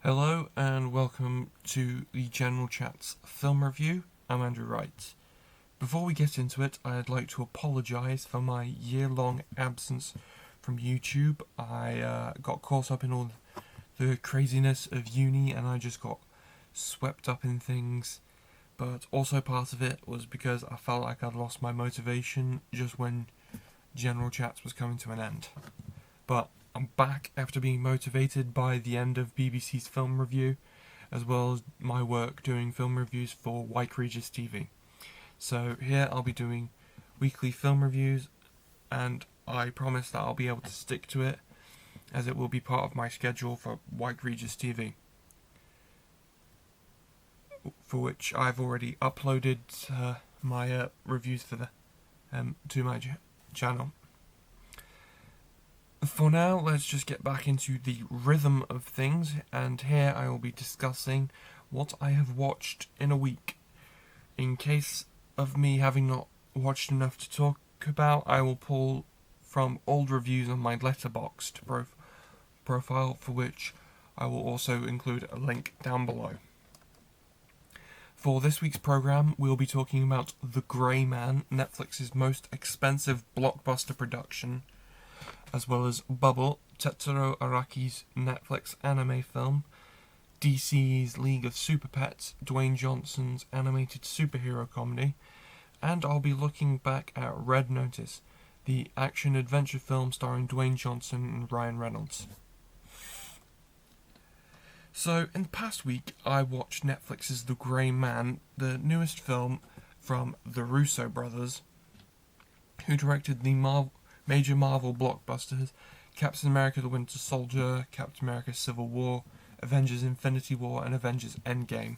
Hello and welcome to the General Chats film review. I'm Andrew Wright. Before we get into it, I'd like to apologise for my year-long absence from YouTube. I got caught up in all the craziness of uni and I just got swept up in things. But also part of it was because I felt like I'd lost my motivation just when General Chats was coming to an end. But I'm back after being motivated by the end of BBC's film review, as well as my work doing film reviews for White Regis TV. So here I'll be doing weekly film reviews, and I promise that I'll be able to stick to it, as it will be part of my schedule for White Regis TV, for which I've already uploaded my reviews for the to my channel. For now, let's just get back into the rhythm of things, and here I will be discussing what I have watched in a week. In case of me having not watched enough to talk about, I will pull from old reviews on my Letterboxd profile, for which I will also include a link down below. For this week's programme, we'll be talking about The Grey Man, Netflix's most expensive blockbuster production, as well as Bubble, Tetsuro Araki's Netflix anime film, DC's League of Super Pets, Dwayne Johnson's animated superhero comedy, and I'll be looking back at Red Notice, the action-adventure film starring Dwayne Johnson and Ryan Reynolds. So, in the past week, I watched Netflix's The Grey Man, the newest film from the Russo brothers, who directed the major Marvel blockbusters: Captain America the Winter Soldier, Captain America Civil War, Avengers Infinity War, and Avengers Endgame.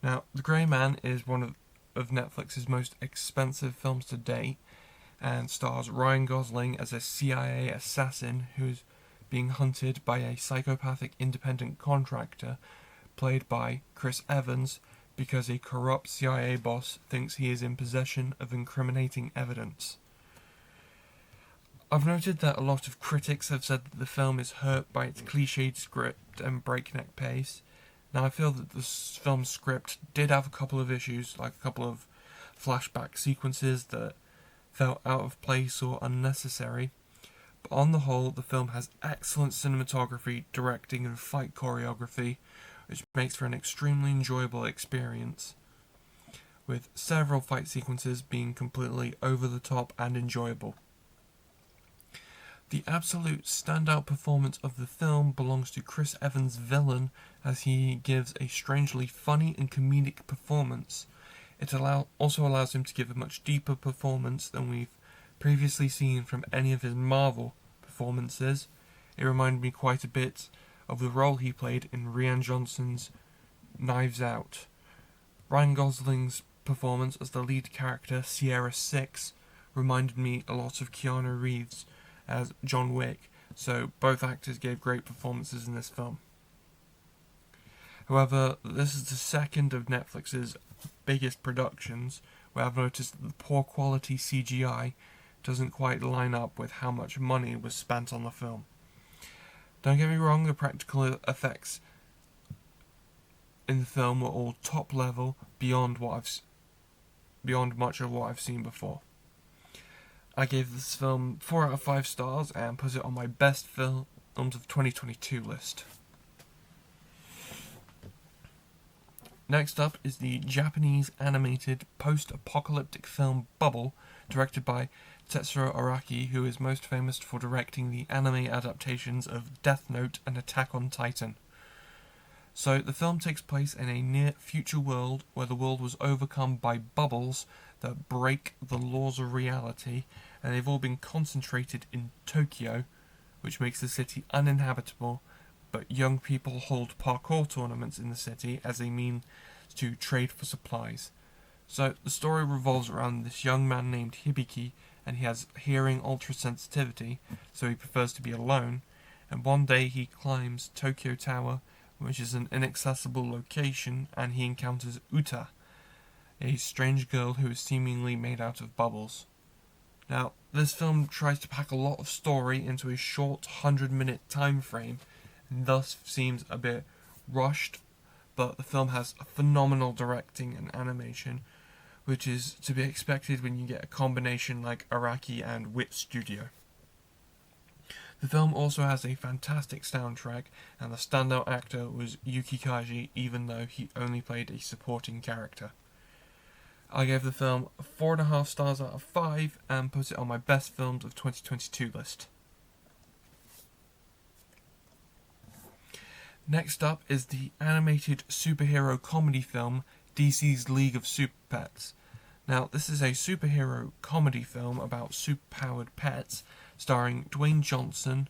Now, The Grey Man is one of Netflix's most expensive films to date, and stars Ryan Gosling as a CIA assassin who is being hunted by a psychopathic independent contractor, played by Chris Evans, because a corrupt CIA boss thinks he is in possession of incriminating evidence. I've noted that a lot of critics have said that the film is hurt by its cliched script and breakneck pace. Now, I feel that the film's script did have a couple of issues, like a couple of flashback sequences that felt out of place or unnecessary. But on the whole, the film has excellent cinematography, directing, and fight choreography, which makes for an extremely enjoyable experience, with several fight sequences being completely over the top and enjoyable. The absolute standout performance of the film belongs to Chris Evans' villain, as he gives a strangely funny and comedic performance. It also allows him to give a much deeper performance than we've previously seen from any of his Marvel performances. It reminded me quite a bit of the role he played in Rian Johnson's Knives Out. Ryan Gosling's performance as the lead character, Sierra 6, reminded me a lot of Keanu Reeves as John Wick, so both actors gave great performances in this film. However, this is the second of Netflix's biggest productions where I've noticed that the poor quality CGI doesn't quite line up with how much money was spent on the film. Don't get me wrong, the practical effects in the film were all top level, beyond much of what I've seen before. I gave this film 4 out of 5 stars and put it on my best films of 2022 list. Next up is the Japanese animated post-apocalyptic film Bubble, directed by Tetsuro Araki, who is most famous for directing the anime adaptations of Death Note and Attack on Titan. So the film takes place in a near-future world where the world was overcome by bubbles that break the laws of reality, and they've all been concentrated in Tokyo, which makes the city uninhabitable, but young people hold parkour tournaments in the city as a means to trade for supplies. So the story revolves around this young man named Hibiki, and he has hearing ultra-sensitivity, so he prefers to be alone, and one day he climbs Tokyo Tower, which is an inaccessible location, and he encounters Uta, a strange girl who is seemingly made out of bubbles. Now, this film tries to pack a lot of story into a short 100-minute time frame, and thus seems a bit rushed, but the film has phenomenal directing and animation, which is to be expected when you get a combination like Araki and Wit Studio. The film also has a fantastic soundtrack, and the standout actor was Yuki Kaji, even though he only played a supporting character. I gave the film 4.5 stars out of 5 and put it on my best films of 2022 list. Next up is the animated superhero comedy film DC's League of Super Pets. Now, this is a superhero comedy film about superpowered pets, starring Dwayne Johnson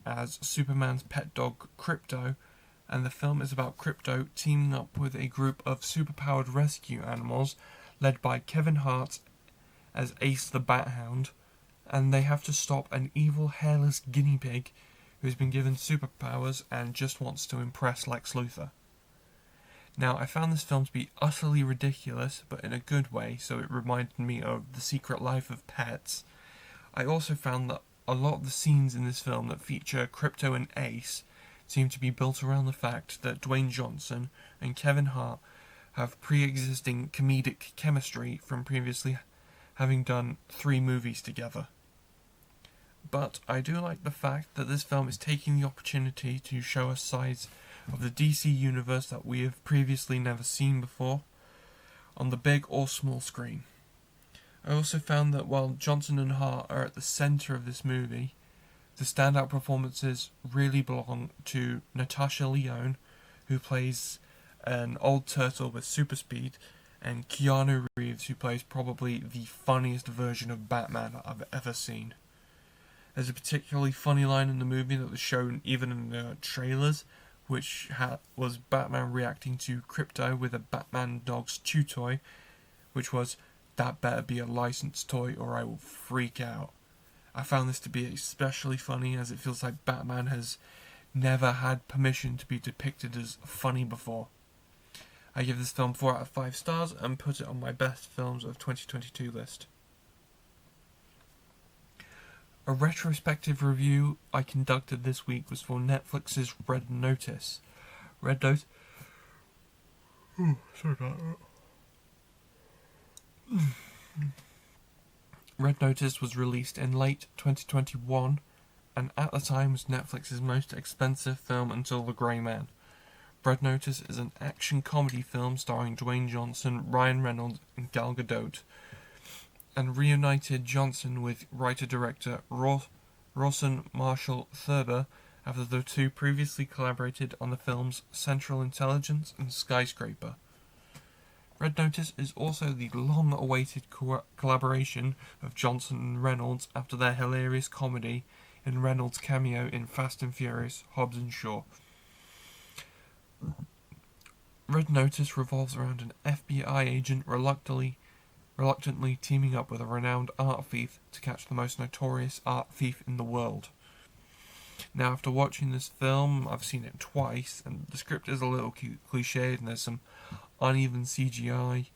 as Superman's pet dog Krypto, and the film is about Krypto teaming up with a group of superpowered rescue animals led by Kevin Hart as Ace the Bat Hound, and they have to stop an evil hairless guinea pig who's been given superpowers and just wants to impress Lex Luthor. Now, I found this film to be utterly ridiculous, but in a good way, so it reminded me of The Secret Life of Pets. I also found that a lot of the scenes in this film that feature Krypto and Ace seem to be built around the fact that Dwayne Johnson and Kevin Hart have pre-existing comedic chemistry from previously having done 3 movies together. But I do like the fact that this film is taking the opportunity to show us sides of the DC universe that we have previously never seen before on the big or small screen. I also found that while Johnson and Hart are at the centre of this movie, the standout performances really belong to Natasha Lyonne, who plays an old turtle with super speed, and Keanu Reeves, who plays probably the funniest version of Batman I've ever seen. There's a particularly funny line in the movie that was shown even in the trailers, which was Batman reacting to Krypto with a Batman dog's chew toy, which was, "That better be a licensed toy or I will freak out." I found this to be especially funny as it feels like Batman has never had permission to be depicted as funny before. I give this film 4 out of 5 stars and put it on my best films of 2022 list. A retrospective review I conducted this week was for Netflix's Red Notice. Red Notice... sorry about that. Red Notice was released in late 2021 and at the time was Netflix's most expensive film until The Grey Man. Red Notice is an action comedy film starring Dwayne Johnson, Ryan Reynolds and Gal Gadot, and reunited Johnson with writer-director Rawson Marshall Thurber after the two previously collaborated on the films Central Intelligence and Skyscraper. Red Notice is also the long-awaited collaboration of Johnson and Reynolds after their hilarious comedy in Reynolds' cameo in Fast and Furious Hobbs and Shaw. Red Notice revolves around an FBI agent reluctantly teaming up with a renowned art thief to catch the most notorious art thief in the world. Now, after watching this film, I've seen it twice, and the script is a little cliched and there's some uneven CGI,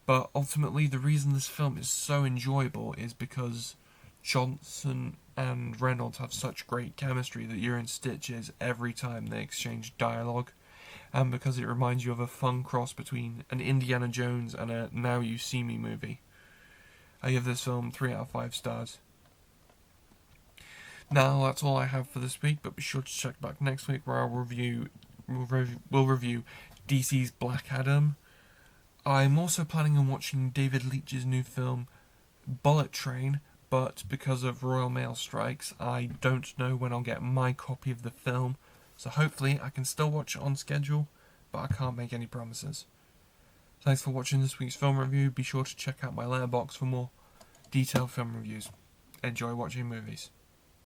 but ultimately the reason this film is so enjoyable is because Johnson and Reynolds have such great chemistry that you're in stitches every time they exchange dialogue, and because it reminds you of a fun cross between an Indiana Jones and a Now You See Me movie. I give this film 3 out of 5 stars. Now that's all I have for this week, but be sure to check back next week where we'll review DC's Black Adam. I'm also planning on watching David Leitch's new film Bullet Train, but because of Royal Mail strikes, I don't know when I'll get my copy of the film. So hopefully I can still watch it on schedule, but I can't make any promises. Thanks for watching this week's film review. Be sure to check out my letterbox for more detailed film reviews. Enjoy watching movies.